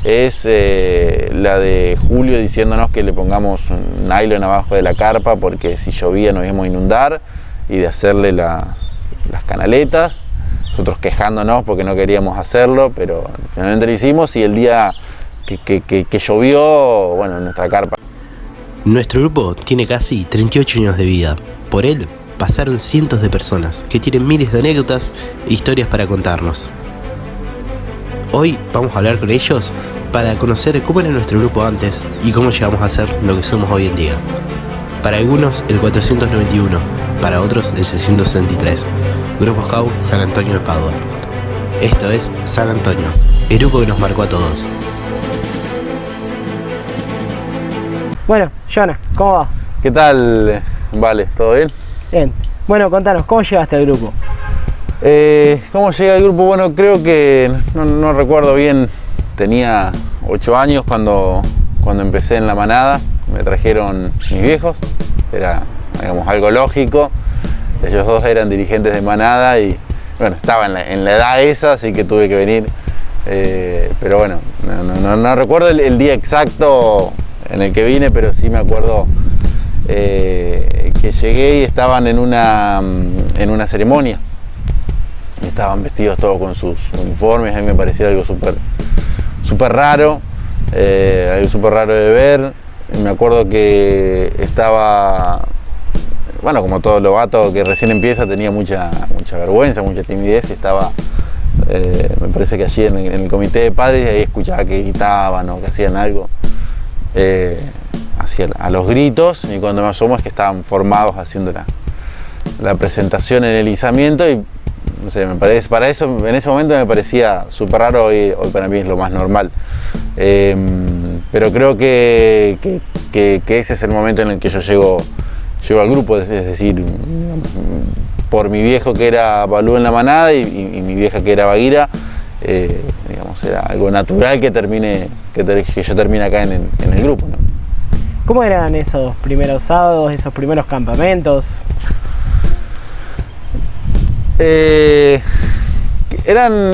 es la de Julio diciéndonos que le pongamos un nylon abajo de la carpa porque si llovía nos íbamos a inundar, y de hacerle las canaletas, nosotros quejándonos porque no queríamos hacerlo, pero finalmente lo hicimos, y el día que llovió, bueno, en nuestra carpa. Nuestro grupo tiene casi 38 años de vida. Por él pasaron cientos de personas que tienen miles de anécdotas e historias para contarnos. Hoy vamos a hablar con ellos para conocer cómo era nuestro grupo antes y cómo llegamos a ser lo que somos hoy en día. Para algunos el 491, para otros el 663. Grupo Scout San Antonio de Padua. Esto es San Antonio, el grupo que nos marcó a todos. Bueno, Jonah, ¿cómo va? ¿Qué tal? Vale, ¿todo bien? Bien. Bueno, contanos, ¿cómo llegaste al grupo? ¿Cómo llegué al grupo? Bueno, creo que, no recuerdo bien, tenía 8 años cuando empecé en la manada. Me trajeron mis viejos, era, digamos, algo lógico. Ellos dos eran dirigentes de manada y, bueno, estaba en la edad esa, así que tuve que venir. Pero bueno, no recuerdo el día exacto en el que vine, pero sí me acuerdo que llegué y estaban en una ceremonia. Estaban vestidos todos con sus uniformes. A mí me parecía algo súper raro, algo súper raro de ver. Me acuerdo que estaba, bueno, como todo lobato que recién empieza, tenía mucha vergüenza, mucha timidez, y estaba, me parece que allí en el comité de padres, ahí escuchaba que gritaban o que hacían algo, a los gritos, y cuando me asomo es que estaban formados haciendo la presentación en el izamiento, y no sé, me parece, para eso, en ese momento me parecía súper raro. Hoy para mí es lo más normal. Pero creo que ese es el momento en el que yo llego al grupo, es decir, por mi viejo que era Balú en la manada y mi vieja que era Baguira, digamos, era algo natural que yo termine acá en el grupo, ¿no? ¿Cómo eran esos primeros sábados, esos primeros campamentos? Eran,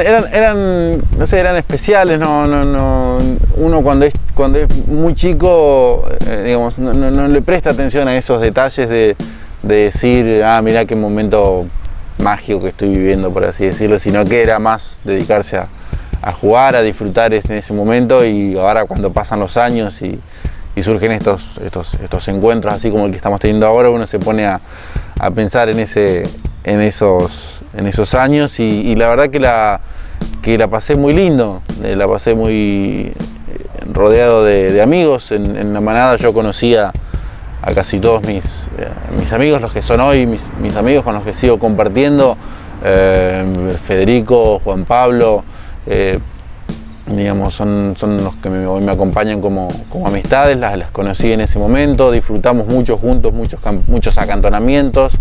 no sé, eran especiales. Uno cuando es muy chico, digamos, no le presta atención a esos detalles de decir, mirá qué momento mágico que estoy viviendo, por así decirlo, sino que era más dedicarse a jugar, a disfrutar en ese momento. Y ahora, cuando pasan los años y surgen estos encuentros así como el que estamos teniendo ahora, uno se pone a pensar en esos años, y la verdad que la pasé muy lindo, la pasé muy rodeado de amigos. En la manada yo conocía a casi todos mis amigos, los que son hoy mis amigos con los que sigo compartiendo, Federico, Juan Pablo, digamos, son los que hoy me acompañan como amistades. Las conocí en ese momento, disfrutamos mucho juntos, muchos acantonamientos.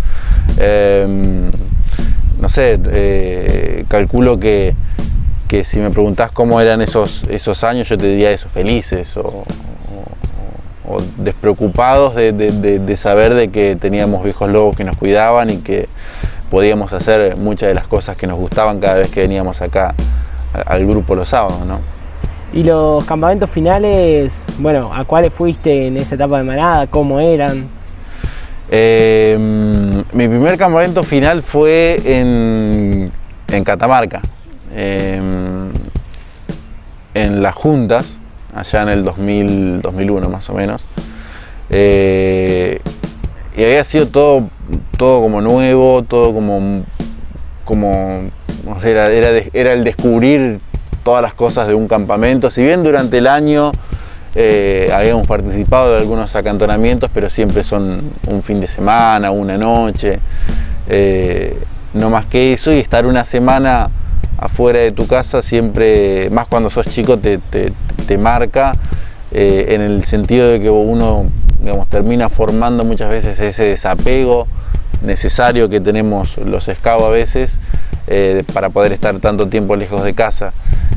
No sé, calculo que si me preguntás cómo eran esos años, yo te diría eso, felices o despreocupados de saber de que teníamos viejos lobos que nos cuidaban y que podíamos hacer muchas de las cosas que nos gustaban cada vez que veníamos acá al grupo los sábados, ¿no? ¿Y los campamentos finales, bueno, a cuáles fuiste en esa etapa de manada? ¿Cómo eran? Mi primer campamento final fue en Catamarca, en las juntas, allá en el 2001 más o menos, y había sido todo como nuevo, todo como no sé, era el descubrir todas las cosas de un campamento. Si bien durante el año habíamos participado de algunos acantonamientos, pero siempre son un fin de semana, una noche, no más que eso. Y estar una semana afuera de tu casa siempre, más cuando sos chico, te marca, en el sentido de que uno, digamos, termina formando muchas veces ese desapego necesario que tenemos los scouts a veces, para poder estar tanto tiempo lejos de casa.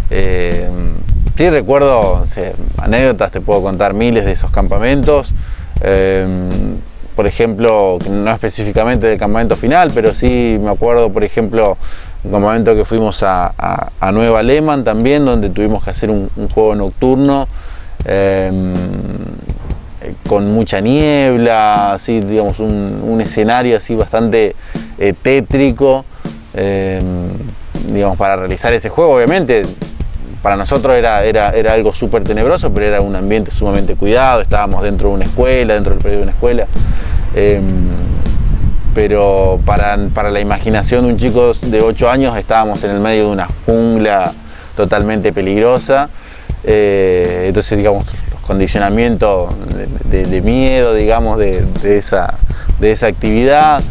Sí, recuerdo, o sea, anécdotas, te puedo contar miles de esos campamentos. Por ejemplo, no específicamente del campamento final, pero sí me acuerdo, por ejemplo, un campamento que fuimos a Nueva Lehmann también, donde tuvimos que hacer un juego nocturno con mucha niebla, así, digamos, un escenario así bastante tétrico, digamos, para realizar ese juego. Obviamente para nosotros era algo súper tenebroso, pero era un ambiente sumamente cuidado, estábamos dentro de una escuela, dentro del predio de una escuela, pero para la imaginación de un chico de 8 años estábamos en el medio de una jungla totalmente peligrosa, entonces, digamos, los condicionamientos de miedo, digamos, de esa actividad.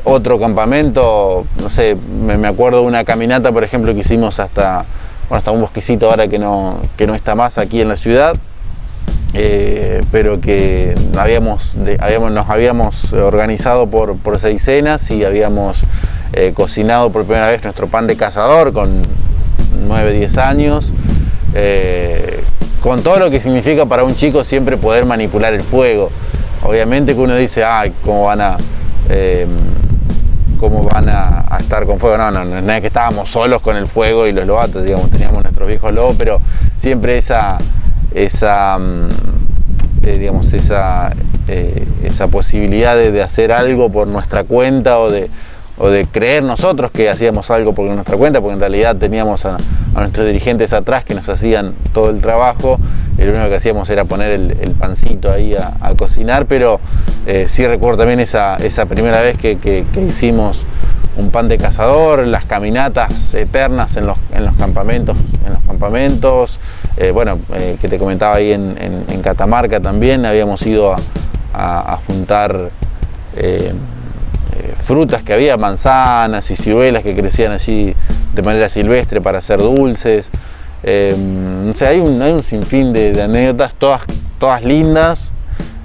Otro campamento, no sé, me acuerdo de una caminata, por ejemplo, que hicimos hasta un bosquecito ahora que no está más aquí en la ciudad, pero que nos habíamos organizado por seisenas y habíamos cocinado por primera vez nuestro pan de cazador con 9, 10 años, con todo lo que significa para un chico siempre poder manipular el fuego. Obviamente que uno dice, ay, ¿cómo van a estar con fuego? No es que estábamos solos con el fuego y los lobatos, digamos, teníamos nuestros viejos lobos, pero siempre esa posibilidad de hacer algo por nuestra cuenta o de creer nosotros que hacíamos algo por nuestra cuenta, porque en realidad teníamos a nuestros dirigentes atrás que nos hacían todo el trabajo, y lo único que hacíamos era poner el pancito ahí a cocinar, pero sí recuerdo también esa primera vez que hicimos un pan de cazador, las caminatas eternas en los campamentos, que te comentaba ahí en Catamarca también, habíamos ido a juntar frutas que había, manzanas y ciruelas que crecían allí de manera silvestre para hacer dulces. O sea, hay un sinfín de anécdotas, todas lindas,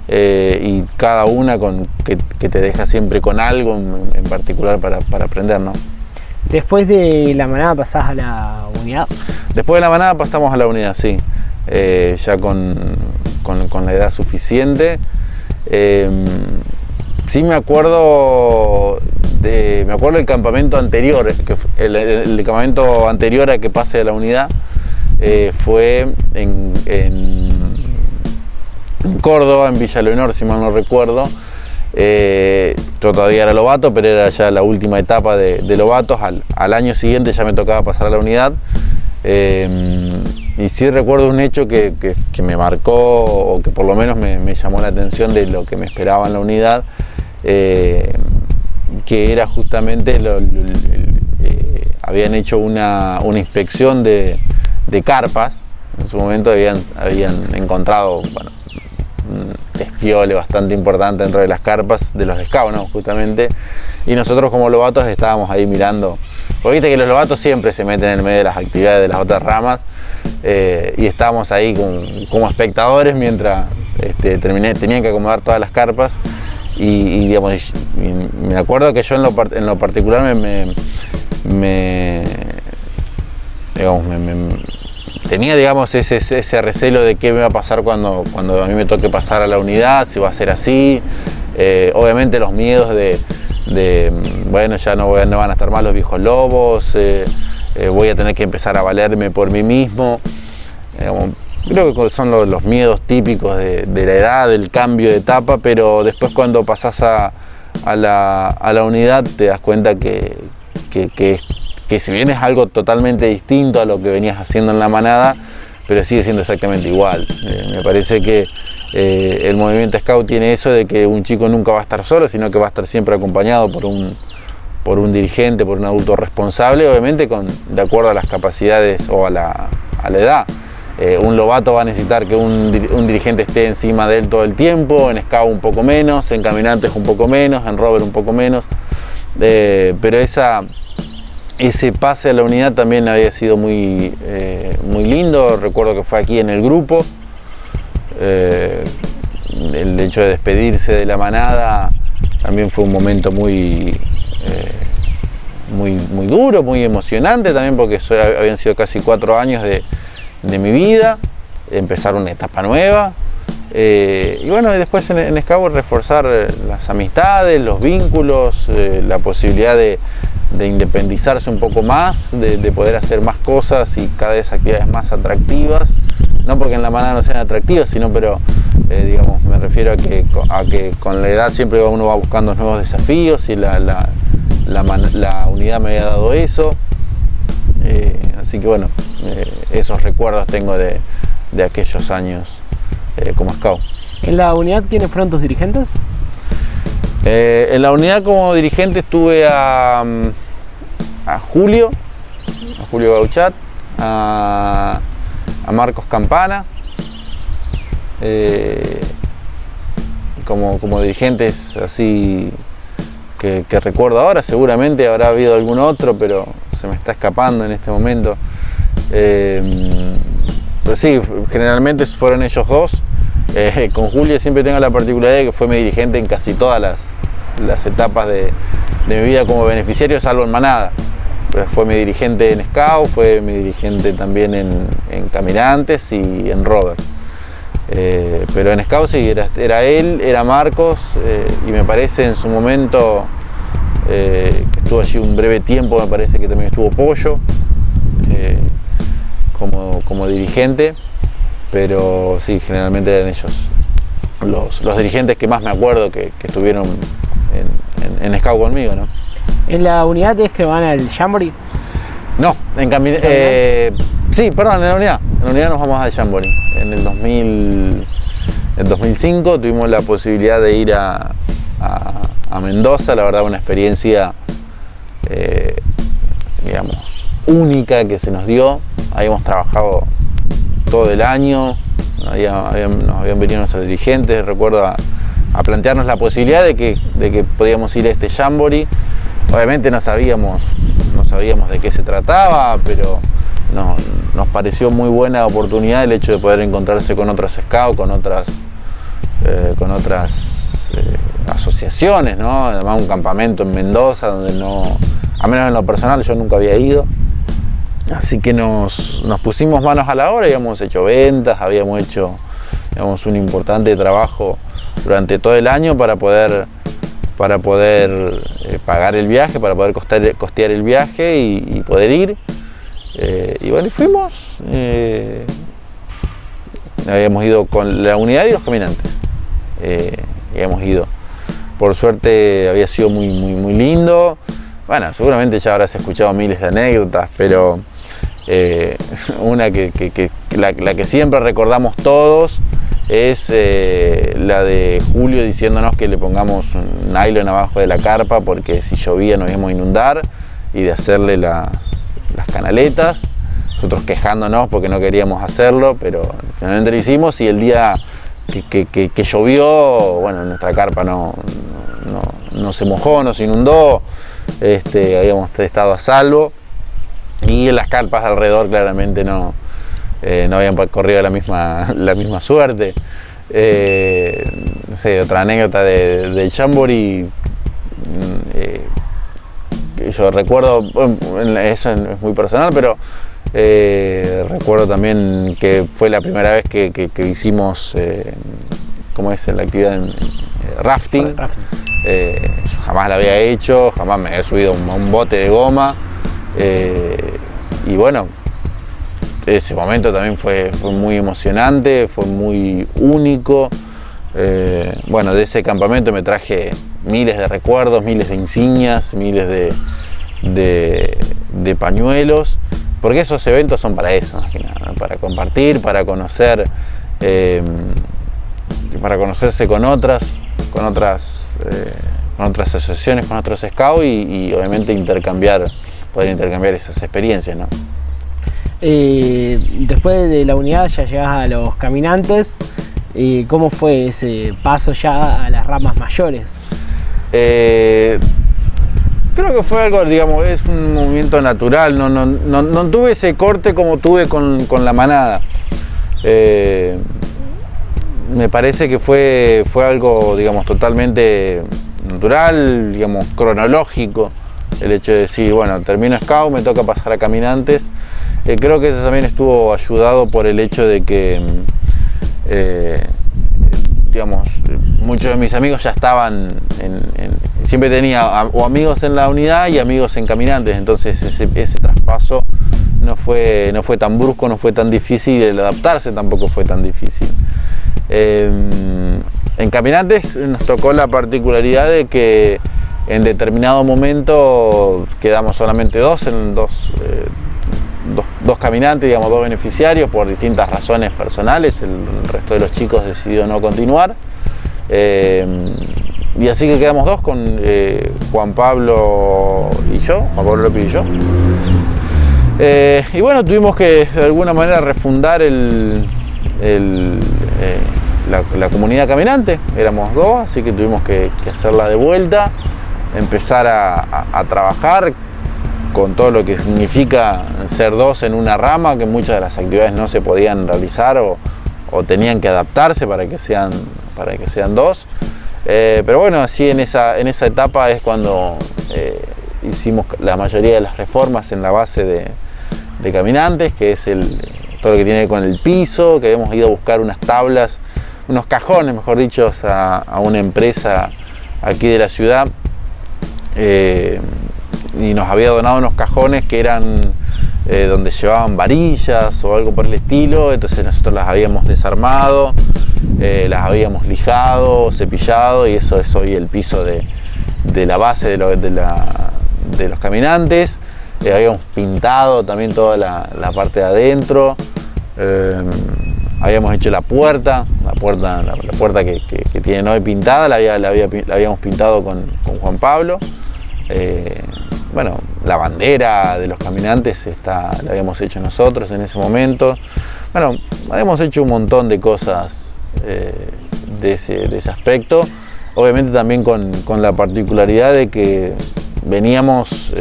y cada una que te deja siempre con algo en particular para aprender, ¿no? Después de la manada pasás a la unidad. Después de la manada pasamos a la unidad, sí, ya con la edad suficiente. Sí me acuerdo del campamento anterior, el campamento anterior a que pase a la unidad, fue en Córdoba, en Villa Leonor, si mal no recuerdo. Yo todavía era lobato, pero era ya la última etapa de lobatos. Al año siguiente ya me tocaba pasar a la unidad. Y sí recuerdo un hecho que me marcó, o que por lo menos me llamó la atención de lo que me esperaba en la unidad, que era justamente habían hecho una inspección de carpas. En su momento habían encontrado, bueno, un despiole bastante importante dentro de las carpas de los Scout, ¿no? Justamente, y nosotros como lobatos estábamos ahí mirando, porque viste que los lobatos siempre se meten en el medio de las actividades de las otras ramas, y estábamos ahí como espectadores mientras tenían que acomodar todas las carpas, y digamos, me acuerdo que yo en lo particular tenía, digamos, ese recelo de qué me va a pasar cuando a mí me toque pasar a la unidad, si va a ser así. Obviamente los miedos de bueno, ya no van a estar más los viejos lobos, voy a tener que empezar a valerme por mí mismo. Creo que son los miedos típicos de la edad, del cambio de etapa, pero después cuando pasás a la unidad te das cuenta que si bien es algo totalmente distinto a lo que venías haciendo en la manada, pero sigue siendo exactamente igual. Me parece que el movimiento Scout tiene eso de que un chico nunca va a estar solo, sino que va a estar siempre acompañado por un dirigente, por un adulto responsable, obviamente de acuerdo a las capacidades o a la edad. Un lobato va a necesitar que un dirigente esté encima de él todo el tiempo, en Scout un poco menos, en caminantes un poco menos, en rover un poco menos, pero ese pase a la unidad también había sido muy lindo. Recuerdo que fue aquí en el grupo, el hecho de despedirse de la manada también fue un momento muy duro, muy emocionante también, porque habían sido casi 4 años de mi vida, empezar una etapa nueva, y bueno, y después en Scout reforzar las amistades, los vínculos, la posibilidad de de independizarse un poco más, de poder hacer más cosas y cada vez actividades más atractivas. No porque en la manada no sean atractivas, sino digamos, me refiero a que con la edad siempre uno va buscando nuevos desafíos y la unidad me había dado eso. Así que bueno, esos recuerdos tengo de aquellos años como scout. ¿En la unidad quiénes fueron tus dirigentes? En la unidad como dirigente estuve a Julio Gauchat, a Marcos Campana, como dirigentes así que recuerdo ahora. Seguramente habrá habido algún otro, pero se me está escapando en este momento. Pero sí, generalmente fueron ellos dos. Con Julio siempre tengo la particularidad de que fue mi dirigente en casi todas las etapas de mi vida como beneficiario, salvo en manada. Pero fue mi dirigente en scout, fue mi dirigente también en caminantes y en rover. Pero en scout sí, era él, era Marcos, y me parece en su momento que estuvo allí un breve tiempo, me parece que también estuvo Pollo como dirigente. Pero sí, generalmente eran ellos los dirigentes que más me acuerdo que estuvieron en scout conmigo, ¿no? ¿En la unidad es que van al Jamboree? No, sí, perdón, en la unidad nos vamos al Jamboree. En el 2005 tuvimos la posibilidad de ir a Mendoza, la verdad una experiencia, digamos, única que se nos dio. Habíamos trabajado todo el año, nos habían venido nuestros dirigentes, recuerdo, a plantearnos la posibilidad de que podíamos ir a este Jamboree. Obviamente no sabíamos de qué se trataba, pero nos pareció muy buena oportunidad el hecho de poder encontrarse con otros scouts, con otras asociaciones, ¿no? Además un campamento en Mendoza donde a menos en lo personal yo nunca había ido. Así que nos pusimos manos a la obra, habíamos hecho ventas, habíamos hecho, digamos, un importante trabajo durante todo el año para poder pagar el viaje, para poder costear el viaje y poder ir. Y bueno, y fuimos. Habíamos ido con la unidad y los caminantes. Habíamos ido. Por suerte había sido muy, muy, muy lindo. Bueno, seguramente ya habrás escuchado miles de anécdotas, pero una la que siempre recordamos todos es la de Julio diciéndonos que le pongamos un nylon abajo de la carpa porque si llovía nos íbamos a inundar, y de hacerle las canaletas. Nosotros quejándonos porque no queríamos hacerlo, pero finalmente lo hicimos, y el día que llovió, bueno, nuestra carpa no se mojó, no se inundó. Habíamos estado a salvo, y las carpas alrededor claramente no habían corrido la misma suerte. No sé, otra anécdota del Jamboree, yo recuerdo, eso es muy personal, pero recuerdo también que fue la primera vez que hicimos, ¿cómo es la actividad en rafting? Yo jamás la había hecho, jamás me había subido a un bote de goma, y bueno, ese momento también fue muy emocionante, fue muy único. Bueno, de ese campamento me traje miles de recuerdos, miles de insignias, miles de pañuelos, porque esos eventos son para eso, más que nada, para compartir, para conocer, para conocerse con otras asociaciones, con otros scouts, y obviamente poder intercambiar esas experiencias, ¿no? Después de la unidad ya llegás a los caminantes. ¿Cómo fue ese paso ya a las ramas mayores? Creo que fue algo, digamos, es un movimiento natural, no tuve ese corte como tuve con la manada. Me parece que fue algo, digamos, totalmente natural, digamos, cronológico, el hecho de decir, bueno, termino scout, me toca pasar a caminantes. Creo que eso también estuvo ayudado por el hecho de que digamos, muchos de mis amigos ya estaban siempre tenía o amigos en la unidad y amigos en Caminantes, entonces ese traspaso no fue tan brusco, no fue tan difícil, y el adaptarse tampoco fue tan difícil. En Caminantes nos tocó la particularidad de que en determinado momento quedamos solamente dos caminantes, digamos, dos beneficiarios por distintas razones personales. El resto de los chicos decidió no continuar. Y así que quedamos dos con Juan Pablo López y yo. Y bueno, tuvimos que de alguna manera refundar la comunidad caminante. Éramos dos, así que tuvimos que hacerla de vuelta, empezar a trabajar con todo lo que significa ser dos en una rama, que muchas de las actividades no se podían realizar o tenían que adaptarse para que sean dos. Pero bueno, así en esa etapa es cuando hicimos la mayoría de las reformas en la base de Caminantes, que es todo lo que tiene que ver con el piso, que habíamos ido a buscar unas tablas, unos cajones, mejor dicho, a una empresa aquí de la ciudad, y nos había donado unos cajones que eran donde llevaban varillas o algo por el estilo. Entonces nosotros las habíamos desarmado, las habíamos lijado, cepillado, y eso es hoy el piso de la base de los Caminantes. Habíamos pintado también toda la parte de adentro. Habíamos hecho la puerta que tienen hoy pintada, la habíamos pintado con Juan Pablo. Bueno, la bandera de los Caminantes la habíamos hecho nosotros en ese momento. Bueno, habíamos hecho un montón de cosas de ese aspecto. Obviamente también con la particularidad de que veníamos,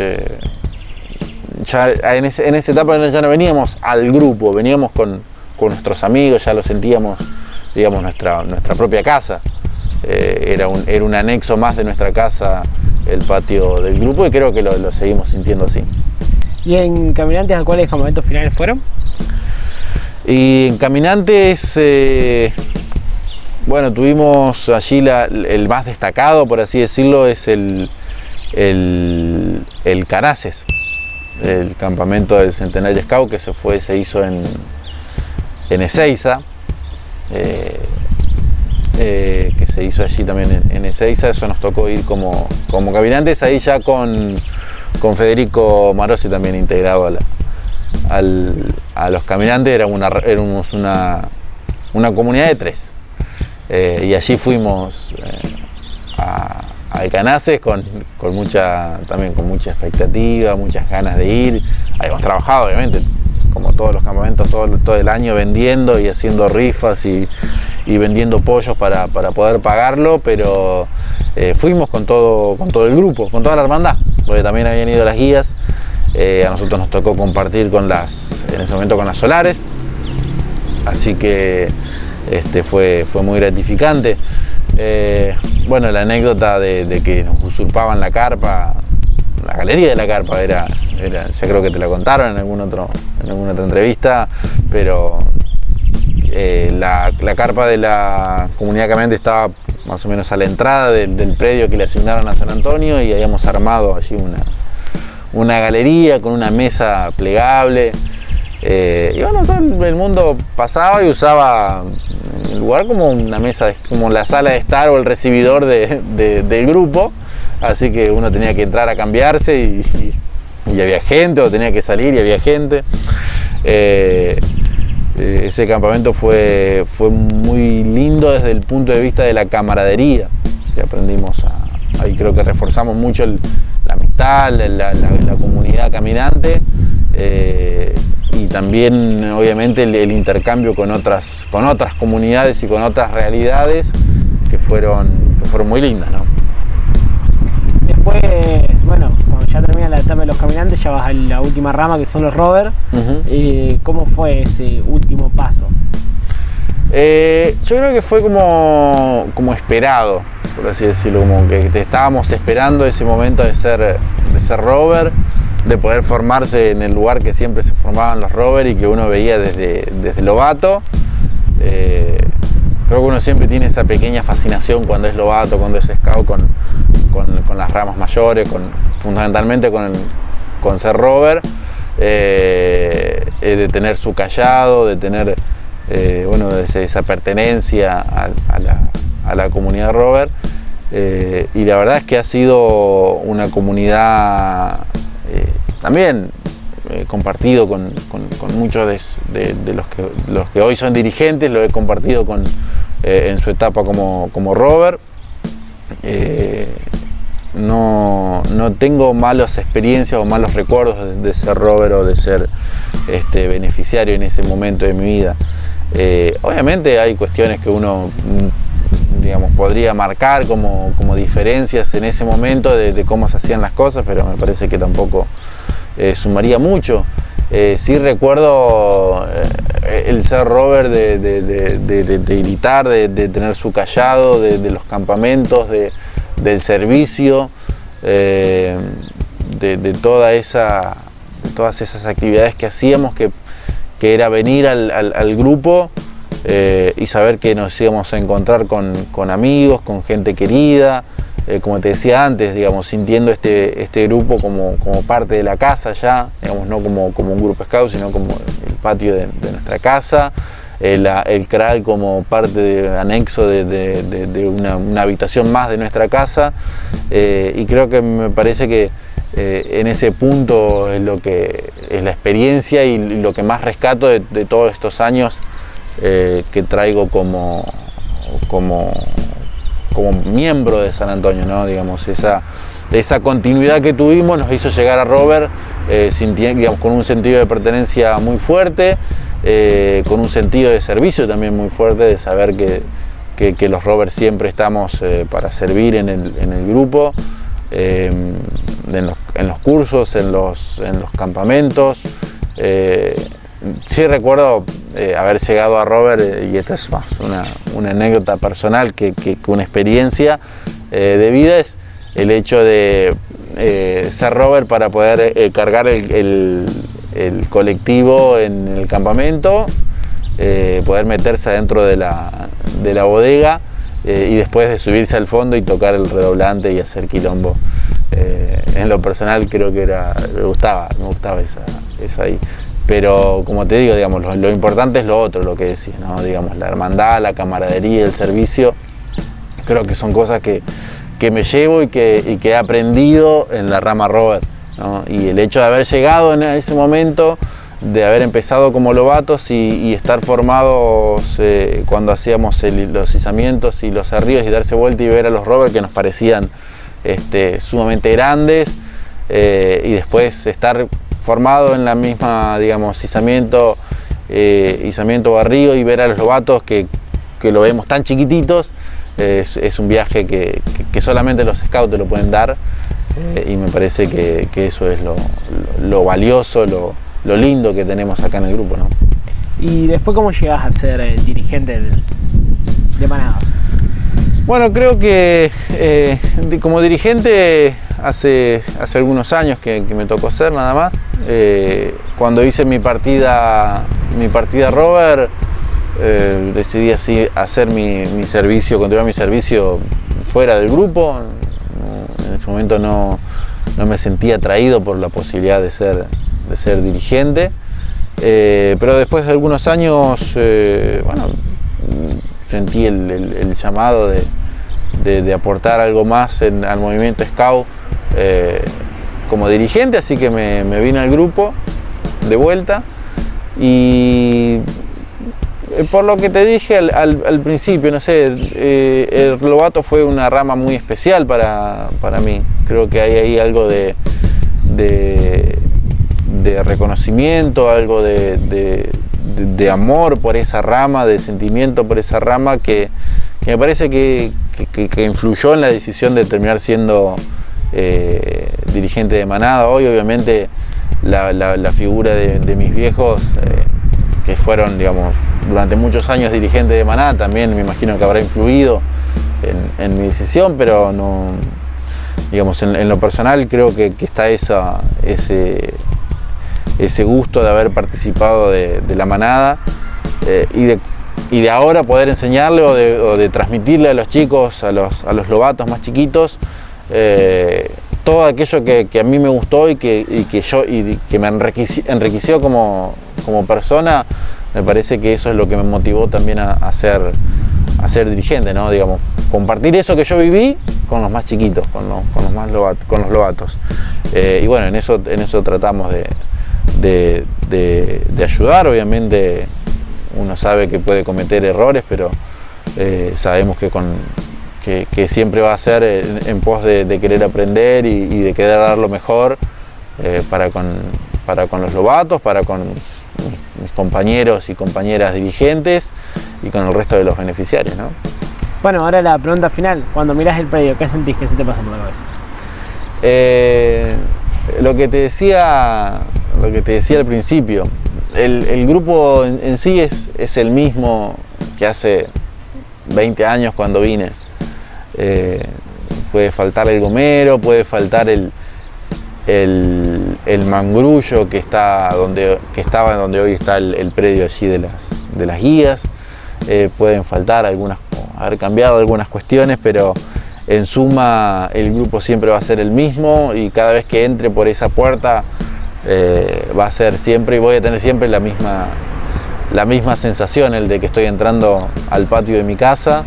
ya en esa etapa ya no veníamos al grupo, veníamos con nuestros amigos, ya lo sentíamos, digamos, nuestra propia casa. Era un anexo más de nuestra casa, el patio del grupo, y creo que lo seguimos sintiendo así. ¿Y en Caminantes a cuáles campamentos finales fueron? Y en Caminantes, bueno, tuvimos allí el más destacado, por así decirlo, es el Caraces, el campamento del Centenario Scout, que se hizo en Ezeiza. Que se hizo allí también en Ezeiza. Eso nos tocó ir como Caminantes, ahí ya con Federico Marosi también integrado a los Caminantes. Éramos una comunidad de 3, y allí fuimos a Canaces con mucha expectativa, muchas ganas de ir. Habíamos trabajado, obviamente, como todos los campamentos, todo el año vendiendo y haciendo rifas y vendiendo pollos para poder pagarlo, pero fuimos con todo el grupo, con toda la hermandad, porque también habían ido las guías. A nosotros nos tocó compartir en ese momento con las solares, así que fue muy gratificante. Bueno, la anécdota de que nos usurpaban la carpa, la galería de la carpa, ya creo que te la contaron en alguna otra entrevista, pero la carpa de la comunidad caminante estaba más o menos a la entrada del predio que le asignaron a San Antonio, y habíamos armado allí una galería con una mesa plegable, y bueno, todo el mundo pasaba y usaba el lugar como una mesa, como la sala de estar o el recibidor del grupo, así que uno tenía que entrar a cambiarse y había gente, o tenía que salir y había gente. Ese campamento fue muy lindo desde el punto de vista de la camaradería que aprendimos. Ahí creo que reforzamos mucho la amistad, la comunidad caminante, y también obviamente el intercambio con otras comunidades y con otras realidades que fueron muy lindas, ¿no? Después, bueno, cuando ya termina la etapa de los Caminantes, ya vas a la última rama, que son los rovers. ¿Cómo fue ese último paso? Yo creo que fue como esperado, por así decirlo, como que estábamos esperando ese momento de ser rover, de poder formarse en el lugar que siempre se formaban los rovers y que uno veía desde Lobato. creo que uno siempre tiene esa pequeña fascinación cuando es lobato, cuando es scout, con las ramas mayores, fundamentalmente con ser rover, de tener su callado, de tener esa pertenencia a la comunidad rover. Y la verdad es que ha sido una comunidad también compartido con muchos de los que hoy son dirigentes, lo he compartido en su etapa como rover. No tengo malas experiencias o malos recuerdos de ser rover o de ser beneficiario en ese momento de mi vida. Obviamente hay cuestiones que uno, digamos, podría marcar como diferencias en ese momento de cómo se hacían las cosas, pero me parece que tampoco sumaría mucho. Sí recuerdo el ser rover de gritar, de tener su callado, de los campamentos, del servicio, de todas esas actividades que hacíamos, que era venir al grupo y saber que nos íbamos a encontrar con amigos, con gente querida, como te decía antes, digamos, sintiendo este grupo como parte de la casa ya, digamos, no como un grupo scout, sino como el patio de nuestra casa, el cral como parte anexo de una habitación más de nuestra casa, y creo que me parece que en ese punto es lo que es la experiencia y lo que más rescato de todos estos años que traigo como miembro de San Antonio, ¿no? Digamos, esa continuidad que tuvimos nos hizo llegar a rover digamos, con un sentido de pertenencia muy fuerte, con un sentido de servicio también muy fuerte, de saber que los rovers siempre estamos para servir en el grupo, en los cursos, en los campamentos. Sí recuerdo haber llegado a rover, y esto es más una anécdota personal que una experiencia de vida, es el hecho de ser rover para poder cargar el colectivo en el campamento, poder meterse adentro de la bodega y después de subirse al fondo y tocar el redoblante y hacer quilombo. En lo personal creo que me gustaba eso ahí. Pero como te digo, digamos, lo importante es lo otro, lo que decís, ¿no? Digamos, la hermandad, la camaradería, el servicio, creo que son cosas que me llevo y que he aprendido en la rama rover, ¿no? Y el hecho de haber llegado en ese momento, de haber empezado como lobatos y estar formados cuando hacíamos los izamientos y los arrios, y darse vuelta y ver a los rovers que nos parecían sumamente grandes, y después estar formado en la misma, digamos, izamiento barrido, y ver a los lobatos que lo vemos tan chiquititos, es un viaje que solamente los scouts te lo pueden dar, y me parece que eso es lo valioso, lo lindo que tenemos acá en el grupo, ¿no? ¿Y después cómo llegás a ser dirigente de manada? Bueno, creo que como dirigente hace algunos años que me tocó ser, nada más. Cuando hice mi partida rover, decidí así hacer mi servicio, continuar mi servicio fuera del grupo. En ese momento no me sentía atraído por la posibilidad de ser dirigente, pero después de algunos años, sentí el llamado de aportar algo más al movimiento scout como dirigente, así que me vine al grupo de vuelta, y por lo que te dije al principio, no sé, el lobato fue una rama muy especial para mí. Creo que hay ahí algo de reconocimiento, algo de amor por esa rama, de sentimiento por esa rama, que me parece que influyó en la decisión de terminar siendo dirigente de manada. Hoy, obviamente, la figura de mis viejos, que fueron, digamos, durante muchos años dirigentes de manada, también me imagino que habrá influido en mi decisión, pero no, digamos, en lo personal creo que está ese gusto de haber participado de la manada, y de de ahora poder enseñarle o de transmitirle a los chicos, a los lobatos más chiquitos, todo aquello que a mí me gustó y que me enriqueció como persona. Me parece que eso es lo que me motivó también a ser dirigente, ¿no? Digamos, compartir eso que yo viví con los más chiquitos, con los lobatos. Y bueno, en eso tratamos de ayudar. Obviamente uno sabe que puede cometer errores, pero sabemos que siempre va a ser en pos de querer aprender y de querer dar lo mejor para con los lobatos, para con mis compañeros y compañeras dirigentes y con el resto de los beneficiarios, ¿no? Bueno, ahora la pregunta final. Cuando mirás el predio, ¿qué sentís? ¿Qué se te pasa por la cabeza? Lo que te decía al principio, el grupo en sí es el mismo que hace 20 años cuando vine. Puede faltar el gomero, puede faltar el mangrullo que estaba donde hoy está el predio allí de las guías. Pueden faltar haber cambiado algunas cuestiones, pero en suma el grupo siempre va a ser el mismo, y cada vez que entre por esa puerta va a ser siempre, y voy a tener siempre la misma sensación, el de que estoy entrando al patio de mi casa,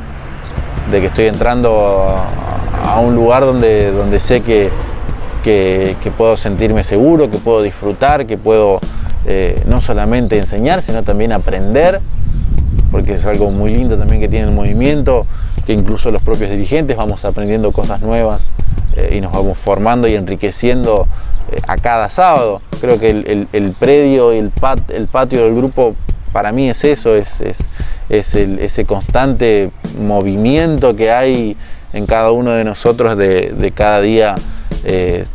de que estoy entrando a un lugar donde sé que puedo sentirme seguro, que puedo disfrutar, que puedo no solamente enseñar, sino también aprender, porque es algo muy lindo también que tiene el movimiento, que incluso los propios dirigentes vamos aprendiendo cosas nuevas y nos vamos formando y enriqueciendo a cada sábado. Creo que el predio y el patio del grupo para mí es eso, ese constante movimiento que hay en cada uno de nosotros de cada día,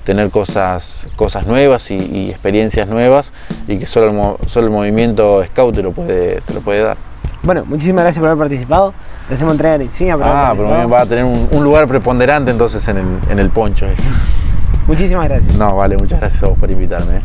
tener cosas nuevas y experiencias nuevas, y que solo el movimiento Scout te lo puede dar. Bueno, muchísimas gracias por haber participado. Le hacemos entrega de insignia por haber participado. Pero va a tener un lugar preponderante entonces en el poncho. Muchísimas gracias. No, vale, muchas gracias a vos por invitarme.